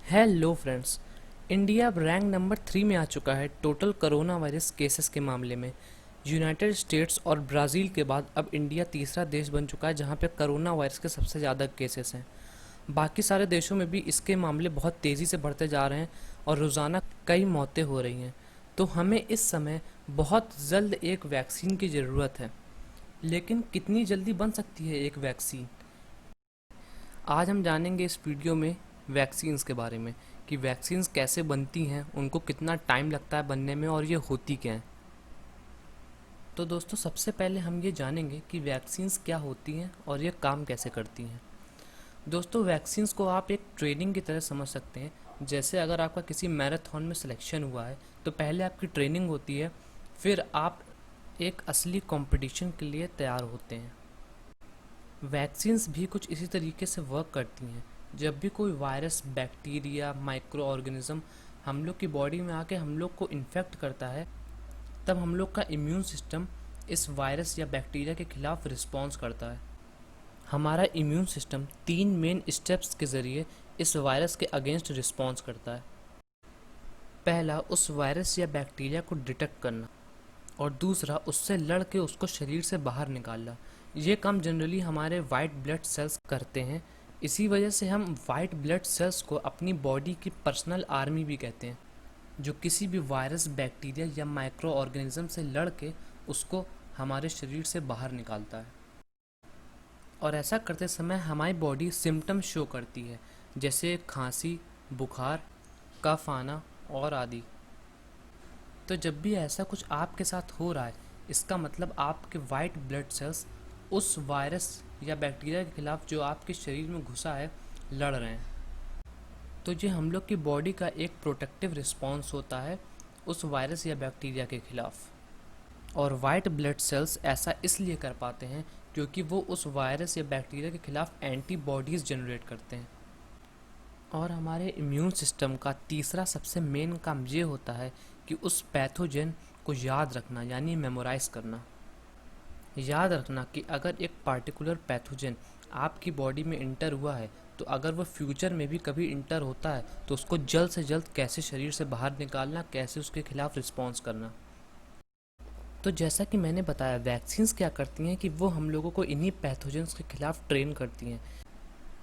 Hello friends. India अब rank number 3 में आ चुका है टोटल कोरोना वायरस केसेस के मामले में। यूनाइटेड स्टेट्स और ब्राज़ील के बाद अब इंडिया तीसरा देश बन चुका है जहां पे कोरोना वायरस के सबसे ज़्यादा केसेस हैं। बाकी सारे देशों में भी इसके मामले बहुत तेज़ी से बढ़ते जा रहे हैं और रोज़ाना कई मौतें हो रही हैं। तो हमें इस समय बहुत जल्द एक वैक्सीन की ज़रूरत है, लेकिन कितनी जल्दी बन सकती है एक वैक्सीन? आज हम जानेंगे इस वीडियो में वैक्सीन्स के बारे में कि वैक्सीन्स कैसे बनती हैं, उनको कितना टाइम लगता है बनने में और ये होती क्या हैं। तो दोस्तों, सबसे पहले हम ये जानेंगे कि वैक्सीन्स क्या होती हैं और ये काम कैसे करती हैं। दोस्तों, वैक्सीन्स को आप एक ट्रेनिंग की तरह समझ सकते हैं। जैसे अगर आपका किसी मैराथन में सिलेक्शन हुआ है तो पहले आपकी ट्रेनिंग होती है, फिर आप एक असली कंपटीशन के लिए तैयार होते हैं। वैक्सीन्स भी कुछ इसी तरीके से वर्क करती हैं। जब भी कोई वायरस, बैक्टीरिया, माइक्रो ऑर्गेनिज्म हम लोग की बॉडी में आके हम लोग को इन्फेक्ट करता है, तब हम लोग का इम्यून सिस्टम इस वायरस या बैक्टीरिया के खिलाफ रिस्पॉन्स करता है। हमारा इम्यून सिस्टम 3 मेन स्टेप्स के ज़रिए इस वायरस के अगेंस्ट रिस्पॉन्स करता है। पहला, उस वायरस या बैक्टीरिया को डिटेक्ट करना, और दूसरा, उससे लड़ के उसको शरीर से बाहर निकालना। ये काम जनरली हमारे वाइट ब्लड सेल्स करते हैं। इसी वजह से हम वाइट ब्लड सेल्स को अपनी बॉडी की पर्सनल आर्मी भी कहते हैं, जो किसी भी वायरस, बैक्टीरिया या माइक्रो ऑर्गेनिज्म से लड़ के उसको हमारे शरीर से बाहर निकालता है। और ऐसा करते समय हमारी बॉडी सिम्टम शो करती है, जैसे खांसी, बुखार, कफ आना और आदि। तो जब भी ऐसा कुछ आपके साथ हो रहा है, इसका मतलब आपके वाइट ब्लड सेल्स उस वायरस या बैक्टीरिया के खिलाफ जो आपके शरीर में घुसा है लड़ रहे हैं। तो ये हम लोग की बॉडी का एक प्रोटेक्टिव रिस्पॉन्स होता है उस वायरस या बैक्टीरिया के खिलाफ। और वाइट ब्लड सेल्स ऐसा इसलिए कर पाते हैं क्योंकि वो उस वायरस या बैक्टीरिया के खिलाफ एंटीबॉडीज़ जनरेट करते हैं। और हमारे इम्यून सिस्टम का तीसरा सबसे मेन काम ये होता है कि उस पैथोजन को याद रखना, यानी मेमोराइज करना। याद रखना कि अगर एक पार्टिकुलर पैथोजन आपकी बॉडी में इंटर हुआ है, तो अगर वो फ्यूचर में भी कभी इंटर होता है तो उसको जल्द से जल्द कैसे शरीर से बाहर निकालना, कैसे उसके खिलाफ रिस्पॉन्स करना। तो जैसा कि मैंने बताया, वैक्सीन्स क्या करती हैं कि वो हम लोगों को इन्हीं पैथोजन्स के खिलाफ ट्रेन करती हैं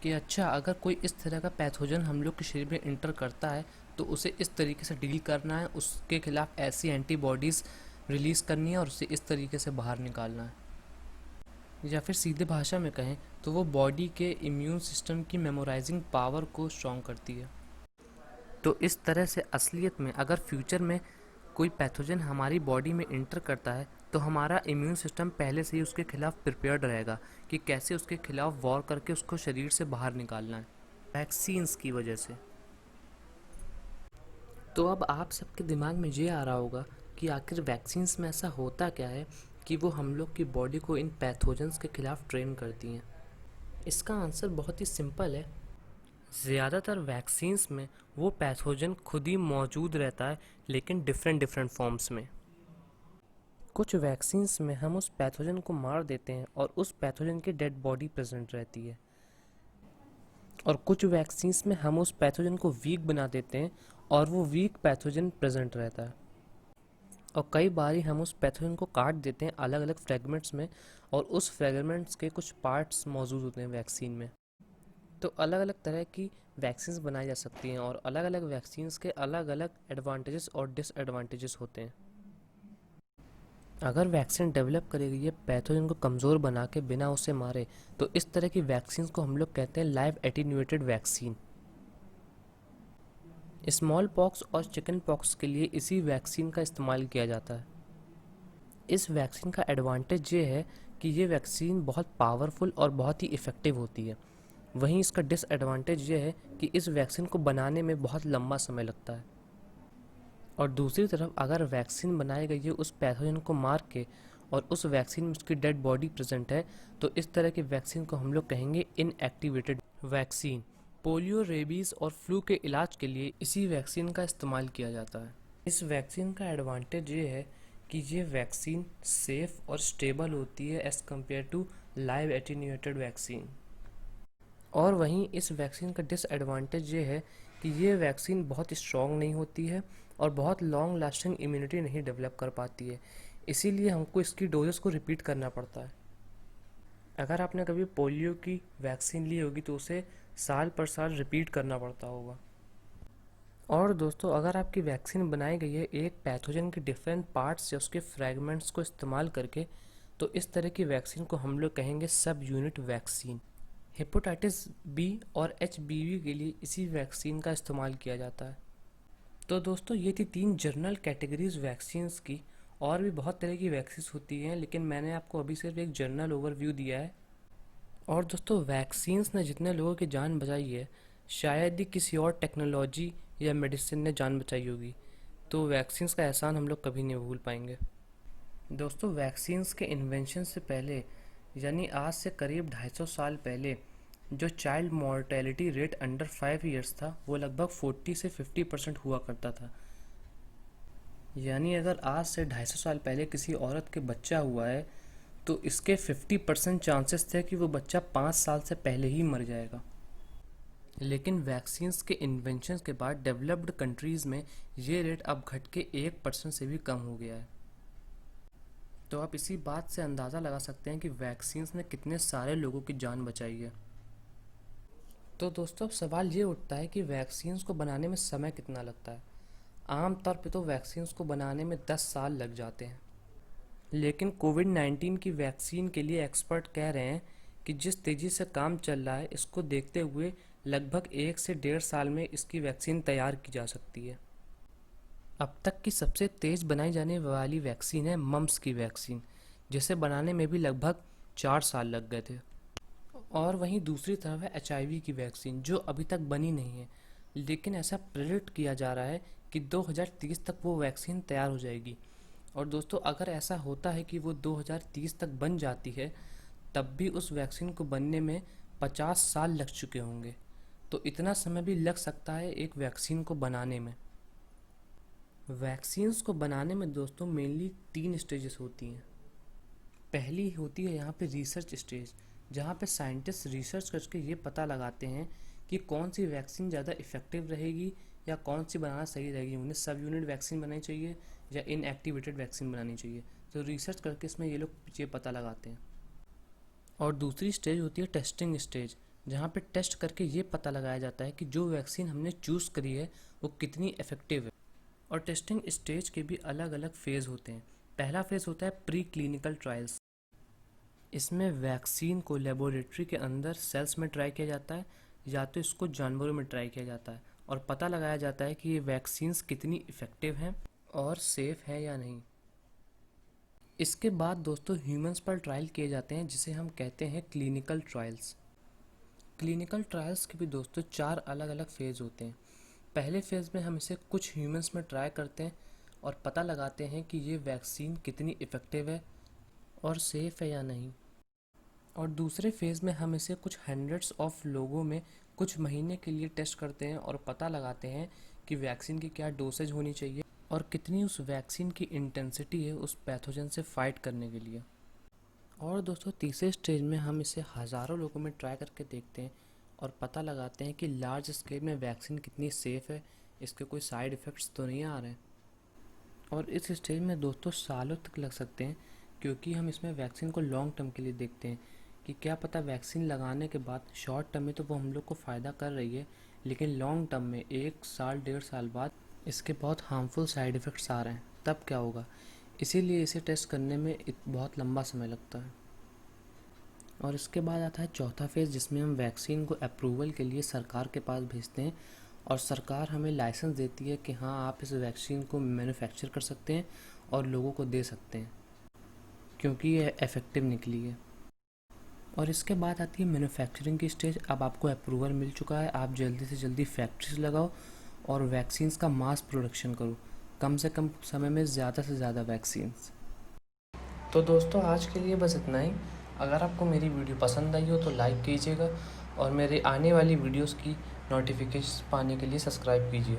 कि अच्छा, अगर कोई इस तरह का पैथोजन हम लोग के शरीर में इंटर करता है तो उसे इस तरीके से डील करना है, उसके खिलाफ ऐसी एंटीबॉडीज़ रिलीज़ करनी है और उसे इस तरीके से बाहर निकालना है। या फिर सीधे भाषा में कहें तो वो बॉडी के इम्यून सिस्टम की मेमोराइजिंग पावर को स्ट्रॉन्ग करती है। तो इस तरह से असलियत में अगर फ्यूचर में कोई पैथोजन हमारी बॉडी में इंटर करता है तो हमारा इम्यून सिस्टम पहले से ही उसके खिलाफ प्रिपेयर्ड रहेगा कि कैसे उसके खिलाफ वॉर करके उसको शरीर से बाहर निकालना है, वैक्सीन्स की वजह से। तो अब आप सबके दिमाग में ये आ रहा होगा कि आखिर वैक्सीन्स में ऐसा होता क्या है कि वो हम लोग की बॉडी को इन पैथोजन्स के खिलाफ ट्रेन करती हैं। इसका आंसर बहुत ही सिंपल है। ज़्यादातर वैक्सीन्स में वो पैथोजन खुद ही मौजूद रहता है, लेकिन डिफरेंट डिफरेंट फॉर्म्स में। कुछ वैक्सीन्स में हम उस पैथोजन को मार देते हैं और उस पैथोजन की डेड बॉडी प्रेजेंट रहती है, और कुछ वैक्सीन्स में हम उस पैथोजन को वीक बना देते हैं और वो वीक पैथोजन प्रेजेंट रहता है। और कई बार हम उस पैथोजन को काट देते हैं अलग अलग फ्रेगमेंट्स में, और उस फ्रेगमेंट्स के कुछ पार्ट्स मौजूद होते हैं वैक्सीन में। तो अलग अलग तरह की वैक्सीन्स बनाई जा सकती हैं और अलग अलग वैक्सीन्स के अलग अलग एडवांटेजेस और डिसएडवांटेजेस होते हैं। अगर वैक्सीन डेवलप करेगी ये पैथोजन को कमज़ोर बना के बिना उसे मारे, तो इस तरह की वैक्सीन्स को हम लोग कहते हैं live attenuated vaccine. Small pox और चिकन पॉक्स के लिए इसी वैक्सीन का इस्तेमाल किया जाता है। इस वैक्सीन का एडवांटेज ये है कि ये वैक्सीन बहुत पावरफुल और बहुत ही इफ़ेक्टिव होती है। वहीं इसका डिसएडवांटेज ये है कि इस वैक्सीन को बनाने में बहुत लंबा समय लगता है। और दूसरी तरफ अगर वैक्सीन बनाई गई है उस पैथोजन को मार के और उस वैक्सीन में उसकी डेड बॉडी प्रेजेंट है, तो इस तरह की वैक्सीन को हम लोग कहेंगे इनएक्टिवेटेड वैक्सीन। पोलियो, रेबीज़ और फ्लू के इलाज के लिए इसी वैक्सीन का इस्तेमाल किया जाता है। इस वैक्सीन का एडवांटेज ये है कि ये वैक्सीन सेफ़ और स्टेबल होती है as compare to live attenuated vaccine. और वहीं इस वैक्सीन का डिसएडवांटेज ये है कि ये वैक्सीन बहुत स्ट्रॉन्ग नहीं होती है और बहुत लॉन्ग लास्टिंग इम्यूनिटी नहीं डेवलप कर पाती है, इसीलिए हमको इसकी डोजेस को रिपीट करना पड़ता है। अगर आपने कभी पोलियो की वैक्सीन ली होगी तो उसे साल पर साल रिपीट करना पड़ता होगा। और दोस्तों, अगर आपकी वैक्सीन बनाई गई है एक पैथोजन के डिफरेंट पार्ट्स या उसके फ्रैगमेंट्स को इस्तेमाल करके, तो इस तरह की वैक्सीन को हम लोग कहेंगे subunit vaccine. Hepatitis B और एचबीवी के लिए इसी वैक्सीन का इस्तेमाल किया जाता है। तो दोस्तों, ये थी 3 जनरल कैटेगरीज वैक्सीन्स की। और भी बहुत तरह की वैक्सीन्स होती हैं, लेकिन मैंने आपको अभी सिर्फ एक जनरल ओवरव्यू दिया है। और दोस्तों, वैक्सीन्स ने जितने लोगों की जान बचाई है, शायद ही किसी और टेक्नोलॉजी या मेडिसिन ने जान बचाई होगी। तो वैक्सीन्स का एहसान हम लोग कभी नहीं भूल पाएंगे। दोस्तों, वैक्सीन्स के इन्वेंशन से पहले, यानी आज से करीब 250 साल पहले, जो child mortality rate under 5 years था वो लगभग 40 से 50% हुआ करता था। यानी अगर आज से 250 साल पहले किसी औरत के बच्चा हुआ है तो इसके 50% चांसेस थे कि वो बच्चा 5 साल से पहले ही मर जाएगा। लेकिन वैक्सीन्स के इन्वेंशन के बाद डेवलप्ड कंट्रीज़ में ये रेट अब घट के 1% से भी कम हो गया है। तो आप इसी बात से अंदाज़ा लगा सकते हैं कि वैक्सीन्स ने कितने सारे लोगों की जान बचाई है। तो दोस्तों, अब सवाल ये उठता है कि वैक्सीन्स को बनाने में समय कितना लगता है। आम तौर पे तो वैक्सीन्स को बनाने में 10 साल लग जाते हैं, लेकिन कोविड-19 की वैक्सीन के लिए एक्सपर्ट कह रहे हैं कि जिस तेज़ी से काम चल रहा है, इसको देखते हुए लगभग 1 से 1.5 साल में इसकी वैक्सीन तैयार की जा सकती है। अब तक की सबसे तेज़ बनाई जाने वाली वैक्सीन है मम्प्स की वैक्सीन, जिसे बनाने में भी लगभग 4 साल लग गए थे। और वहीं दूसरी तरफ है HIV की वैक्सीन, जो अभी तक बनी नहीं है, लेकिन ऐसा प्रेडिक्ट किया जा रहा है कि 2030 तक वो वैक्सीन तैयार हो जाएगी। और दोस्तों, अगर ऐसा होता है कि वो 2030 तक बन जाती है, तब भी उस वैक्सीन को बनने में 50 साल लग चुके होंगे। तो इतना समय भी लग सकता है एक वैक्सीन को बनाने में। वैक्सीन्स को बनाने में दोस्तों मेनली 3 स्टेजेस होती हैं। पहली होती है यहाँ पे रिसर्च स्टेज, जहाँ पे साइंटिस्ट रिसर्च करके ये पता लगाते हैं कि कौन सी वैक्सीन ज़्यादा इफ़ेक्टिव रहेगी या कौन सी बनाना सही रहेगी, उन्हें सब यूनिट वैक्सीन बनानी चाहिए या इनएक्टिवेटेड वैक्सीन बनानी चाहिए। तो रिसर्च करके इसमें ये लोग ये पता लगाते हैं। और दूसरी स्टेज होती है टेस्टिंग स्टेज, जहाँ पे टेस्ट करके ये पता लगाया जाता है कि जो वैक्सीन हमने चूज़ करी है वो कितनी इफ़ेक्टिव है। और टेस्टिंग स्टेज के भी अलग अलग फेज़ होते हैं। पहला फेज़ होता है प्री क्लिनिकल ट्रायल्स। इसमें वैक्सीन को लेबोरेटरी के अंदर सेल्स में ट्राई किया जाता है या तो इसको जानवरों में ट्राई किया जाता है, और पता लगाया जाता है कि ये वैक्सीन्स कितनी इफ़ेक्टिव हैं और सेफ़ है या नहीं। इसके बाद दोस्तों ह्यूमंस पर ट्रायल किए जाते हैं, जिसे हम कहते हैं क्लिनिकल ट्रायल्स। क्लिनिकल ट्रायल्स के भी दोस्तों 4 अलग अलग फेज़ होते हैं। पहले फेज़ में हम इसे कुछ ह्यूमंस में ट्राई करते हैं और पता लगाते हैं कि ये वैक्सीन कितनी इफ़ेक्टिव है और सेफ़ है या नहीं। और दूसरे फेज़ में हम इसे कुछ हंड्रेड्स ऑफ लोगों में कुछ महीने के लिए टेस्ट करते हैं और पता लगाते हैं कि वैक्सीन की क्या डोसेज होनी चाहिए और कितनी उस वैक्सीन की इंटेंसिटी है उस पैथोजन से फाइट करने के लिए। और दोस्तों तीसरे स्टेज में हम इसे हज़ारों लोगों में ट्राई करके देखते हैं और पता लगाते हैं कि लार्ज स्केल में वैक्सीन कितनी सेफ़ है, इसके कोई साइड इफ़ेक्ट्स तो नहीं आ रहे हैं। और इस स्टेज में दोस्तों सालों तक लग सकते हैं, क्योंकि हम इसमें वैक्सीन को लॉन्ग टर्म के लिए देखते हैं कि क्या पता वैक्सीन लगाने के बाद शॉर्ट टर्म में तो वो हम लोग को फ़ायदा कर रही है, लेकिन लॉन्ग टर्म में 1 साल 1.5 साल बाद इसके बहुत हार्मफुल साइड इफ़ेक्ट्स आ रहे हैं, तब क्या होगा। इसीलिए इसे टेस्ट करने में बहुत लंबा समय लगता है। और इसके बाद आता है चौथा फेज़, जिसमें हम वैक्सीन को अप्रूवल के लिए सरकार के पास भेजते हैं और सरकार हमें लाइसेंस देती है कि हाँ आप इस वैक्सीन को मैन्युफैक्चर कर सकते हैं और लोगों को दे सकते हैं, क्योंकि ये इफ़ेक्टिव निकली है। और इसके बाद आती है मैन्युफैक्चरिंग की स्टेज। अब आपको अप्रूवल मिल चुका है, आप जल्दी से जल्दी फैक्ट्रीज लगाओ और वैक्सीन्स का मास प्रोडक्शन करो, कम से कम समय में ज़्यादा से ज़्यादा वैक्सीन्स। तो दोस्तों आज के लिए बस इतना ही। अगर आपको मेरी वीडियो पसंद आई हो तो लाइक कीजिएगा और मेरे आने वाली वीडियोस की नोटिफिकेशन पाने के लिए सब्सक्राइब कीजिए।